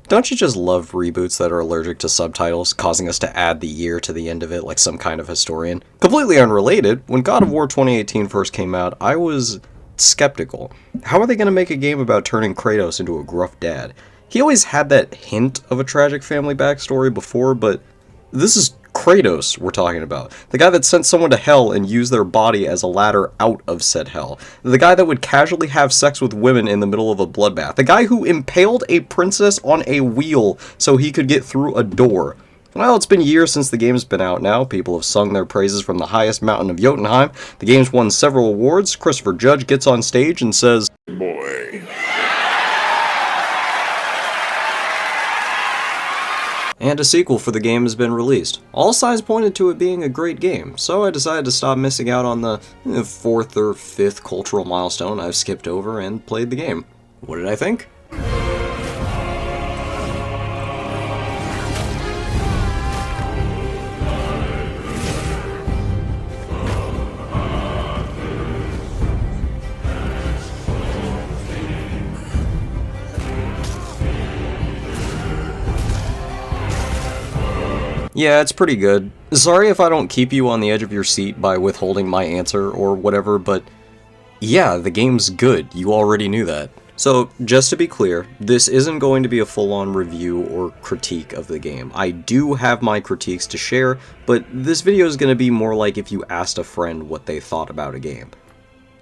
Don't you just love reboots that are allergic to subtitles, causing us to add the year to the end of it like some kind of historian? Completely unrelated, when God of War 2018 first came out, I was skeptical. How are they going to make a game about turning Kratos into a gruff dad? He always had that hint of a tragic family backstory before, but this is Kratos we're talking about. The guy that sent someone to hell and used their body as a ladder out of said hell. The guy that would casually have sex with women in the middle of a bloodbath. The guy who impaled a princess on a wheel so he could get through a door. Well, it's been years since the game's been out now. People have sung their praises from the highest mountain of Jotunheim. The game's won several awards. Christopher Judge gets on stage and says, "Boy." And a sequel for the game has been released. All signs pointed to it being a great game, so I decided to stop missing out on the 4th or 5th cultural milestone I've skipped over and played the game. What did I think? Yeah, it's pretty good. Sorry if I don't keep you on the edge of your seat by withholding my answer or whatever, but yeah, the game's good. You already knew that. So, just to be clear, this isn't going to be a full-on review or critique of the game. I do have my critiques to share, but this video is going to be more like if you asked a friend what they thought about a game.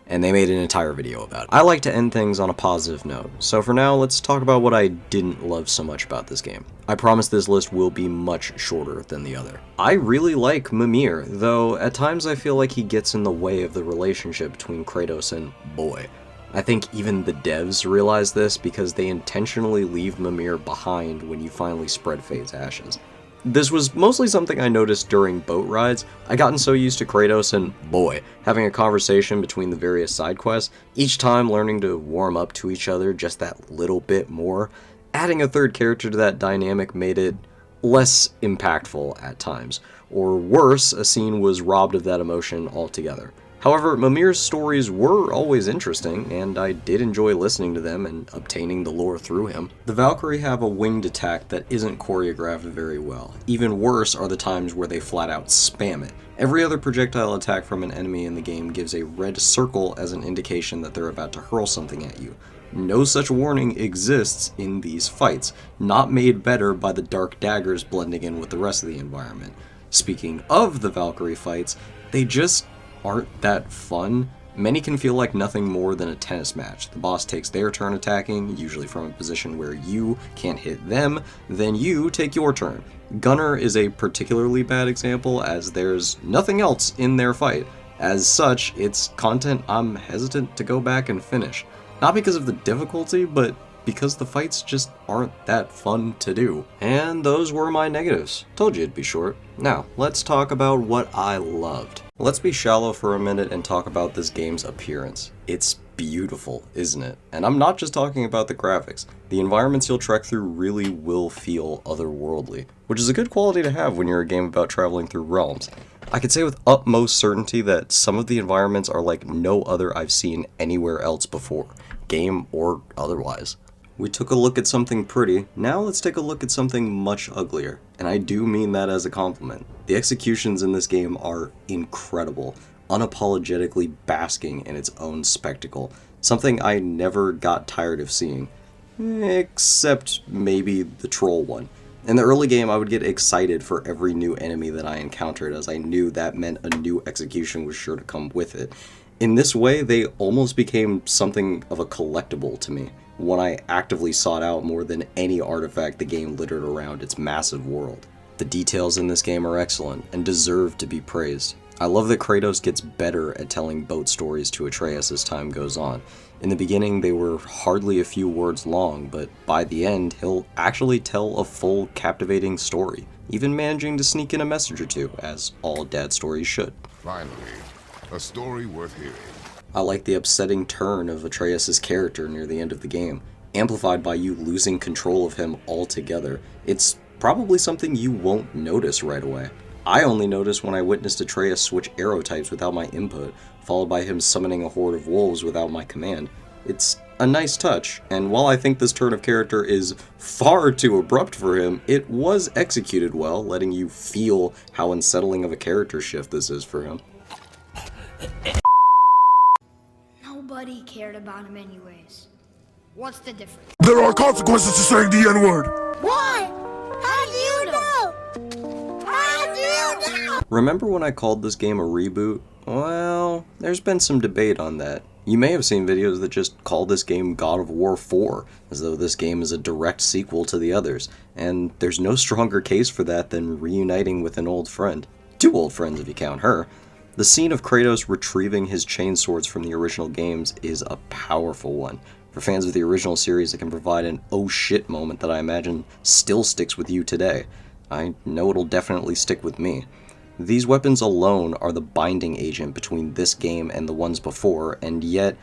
And they made an entire video about it. I like to end things on a positive note, so for now, let's talk about what I didn't love so much about this game. I promise this list will be much shorter than the other. I really like Mimir, though at times I feel like he gets in the way of the relationship between Kratos and Boy. I think even the devs realize this because they intentionally leave Mimir behind when you finally spread Fate's ashes. This was mostly something I noticed during boat rides. I'd gotten so used to Kratos and Boy having a conversation between the various side quests, each time learning to warm up to each other just that little bit more. Adding a third character to that dynamic made it less impactful at times, or worse, a scene was robbed of that emotion altogether. However, Mimir's stories were always interesting, and I did enjoy listening to them and obtaining the lore through him. The Valkyrie have a winged attack that isn't choreographed very well. Even worse are the times where they flat out spam it. Every other projectile attack from an enemy in the game gives a red circle as an indication that they're about to hurl something at you. No such warning exists in these fights, not made better by the dark daggers blending in with the rest of the environment. Speaking of the Valkyrie fights, they just aren't that fun. Many can feel like nothing more than a tennis match. The boss takes their turn attacking, usually from a position where you can't hit them, then you take your turn. Gunner is a particularly bad example as there's nothing else in their fight. As such, it's content I'm hesitant to go back and finish. Not because of the difficulty, but because the fights just aren't that fun to do. And those were my negatives. Told you it'd be short. Now, let's talk about what I loved. Let's be shallow for a minute and talk about this game's appearance. It's beautiful, isn't it? And I'm not just talking about the graphics. The environments you'll trek through really will feel otherworldly, which is a good quality to have when you're a game about traveling through realms. I can say with utmost certainty that some of the environments are like no other I've seen anywhere else before, game or otherwise. We took a look at something pretty, now let's take a look at something much uglier, and I do mean that as a compliment. The executions in this game are incredible, unapologetically basking in its own spectacle, something I never got tired of seeing, except maybe the troll one. In the early game, I would get excited for every new enemy that I encountered, as I knew that meant a new execution was sure to come with it. In this way, they almost became something of a collectible to me, one I actively sought out more than any artifact the game littered around its massive world. The details in this game are excellent, and deserve to be praised. I love that Kratos gets better at telling boat stories to Atreus as time goes on. In the beginning, they were hardly a few words long, but by the end, he'll actually tell a full, captivating story, even managing to sneak in a message or two, as all dad stories should. Finally, a story worth hearing. I like the upsetting turn of Atreus' character near the end of the game, amplified by you losing control of him altogether. It's probably something you won't notice right away. I only noticed when I witnessed Atreus switch arrow types without my input, followed by him summoning a horde of wolves without my command. It's a nice touch, and while I think this turn of character is far too abrupt for him, it was executed well, letting you feel how unsettling of a character shift this is for him. Nobody cared about him anyways. What's the difference? There are consequences to saying the N-word! Why? How do you know? How do you know? Remember when I called this game a reboot? Well, there's been some debate on that. You may have seen videos that just call this game God of War 4, as though this game is a direct sequel to the others, and there's no stronger case for that than reuniting with an old friend. 2 old friends if you count her. The scene of Kratos retrieving his chain swords from the original games is a powerful one. For fans of the original series, it can provide an oh shit moment that I imagine still sticks with you today. I know it'll definitely stick with me. These weapons alone are the binding agent between this game and the ones before, and yet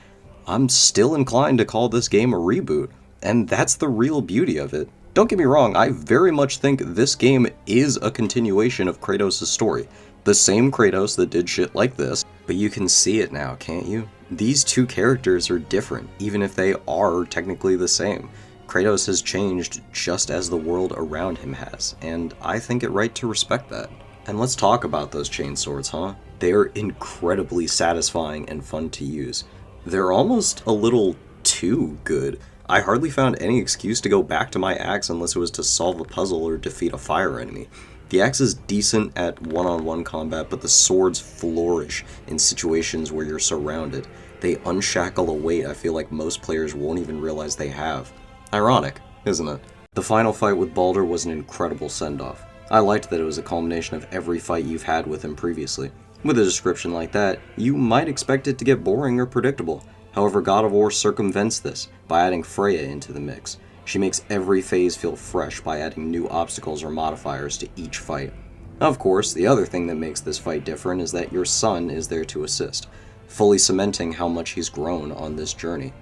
I'm still inclined to call this game a reboot, and that's the real beauty of it. Don't get me wrong, I very much think this game is a continuation of Kratos' story. The same Kratos that did shit like this, but you can see it now, can't you? These 2 characters are different, even if they are technically the same. Kratos has changed just as the world around him has, and I think it right to respect that. And let's talk about those chain swords, huh? They're incredibly satisfying and fun to use. They're almost a little too good. I hardly found any excuse to go back to my axe unless it was to solve a puzzle or defeat a fire enemy. The axe is decent at one-on-one combat, but the swords flourish in situations where you're surrounded. They unshackle a weight I feel like most players won't even realize they have. Ironic, isn't it? The final fight with Baldur was an incredible send-off. I liked that it was a culmination of every fight you've had with him previously. With a description like that, you might expect it to get boring or predictable. However, God of War circumvents this by adding Freya into the mix. She makes every phase feel fresh by adding new obstacles or modifiers to each fight. Of course, the other thing that makes this fight different is that your son is there to assist, fully cementing how much he's grown on this journey.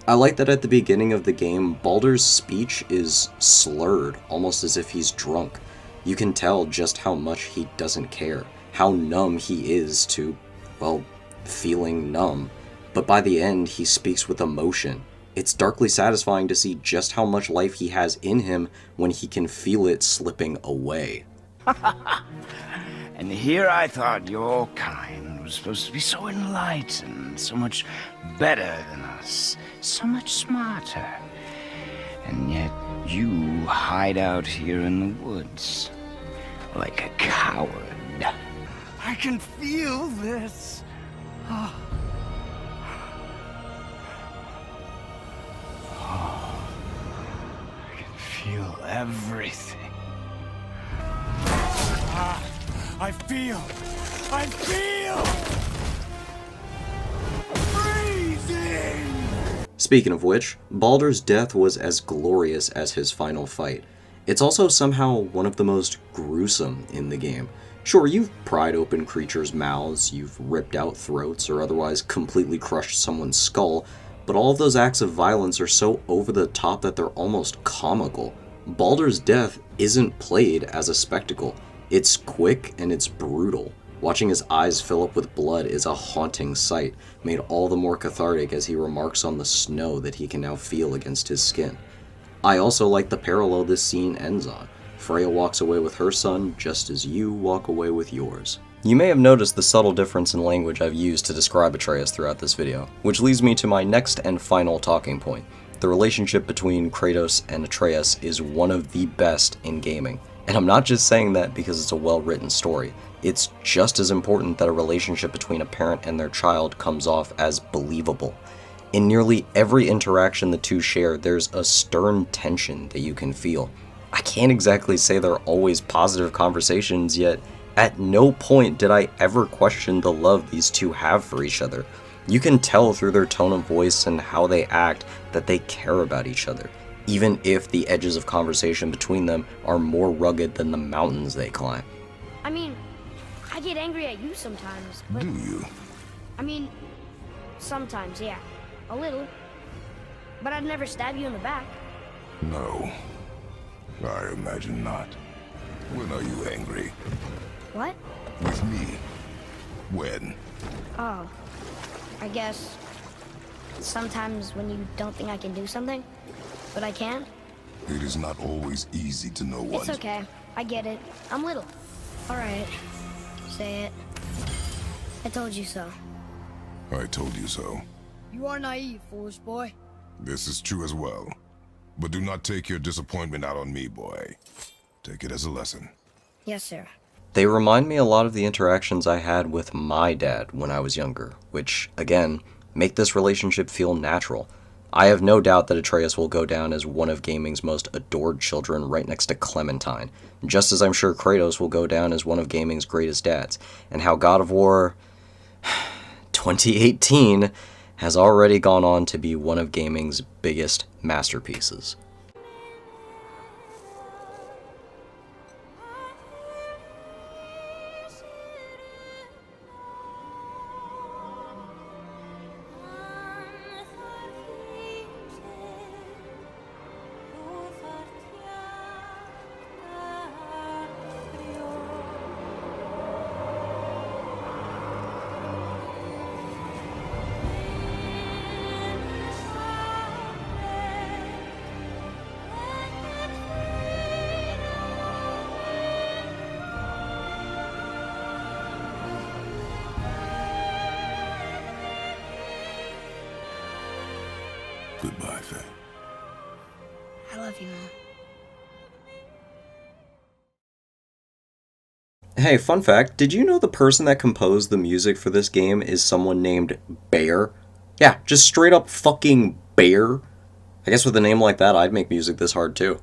I like that at the beginning of the game, Baldur's speech is slurred, almost as if he's drunk. You can tell just how much he doesn't care, how numb he is to, well, feeling numb. But by the end, he speaks with emotion. It's darkly satisfying to see just how much life he has in him when he can feel it slipping away. And here I thought your kind was supposed to be so enlightened, so much better than us, so much smarter. And yet you hide out here in the woods like a coward. I can feel this. I can feel everything. I feel freezing! Speaking of which, Baldur's death was as glorious as his final fight. It's also somehow one of the most gruesome in the game. Sure, you've pried open creatures' mouths, you've ripped out throats, or otherwise completely crushed someone's skull, but all of those acts of violence are so over the top that they're almost comical. Baldur's death isn't played as a spectacle. It's quick and it's brutal. Watching his eyes fill up with blood is a haunting sight, made all the more cathartic as he remarks on the snow that he can now feel against his skin. I also like the parallel this scene ends on. Freya walks away with her son just as you walk away with yours. You may have noticed the subtle difference in language I've used to describe Atreus throughout this video, which leads me to my next and final talking point. The relationship between Kratos and Atreus is one of the best in gaming. And I'm not just saying that because it's a well-written story. It's just as important that a relationship between a parent and their child comes off as believable. In nearly every interaction the two share, there's a stern tension that you can feel. I can't exactly say they're always positive conversations, yet at no point did I ever question the love these two have for each other. You can tell through their tone of voice and how they act that they care about each other, even if the edges of conversation between them are more rugged than the mountains they climb. I mean, I get angry at you sometimes, but... Do you? I mean, sometimes, yeah. A little. But I'd never stab you in the back. No. I imagine not. When are you angry? What? With me. When? Oh. I guess... Sometimes when you don't think I can do something, but I can. It is not always easy to know what. It's okay. I get it. I'm little. All right. Say it. I told you so. I told you so. You are naive, foolish boy. This is true as well. But do not take your disappointment out on me, boy. Take it as a lesson. Yes, sir. They remind me a lot of the interactions I had with my dad when I was younger, which, again, make this relationship feel natural. I have no doubt that Atreus will go down as one of gaming's most adored children right next to Clementine, just as I'm sure Kratos will go down as one of gaming's greatest dads, and how God of War 2018 has already gone on to be one of gaming's biggest masterpieces. Goodbye, Faye. I love you, Mom. Hey, fun fact, did you know the person that composed the music for this game is someone named Bear? Yeah, just straight up fucking Bear. I guess with a name like that, I'd make music this hard too.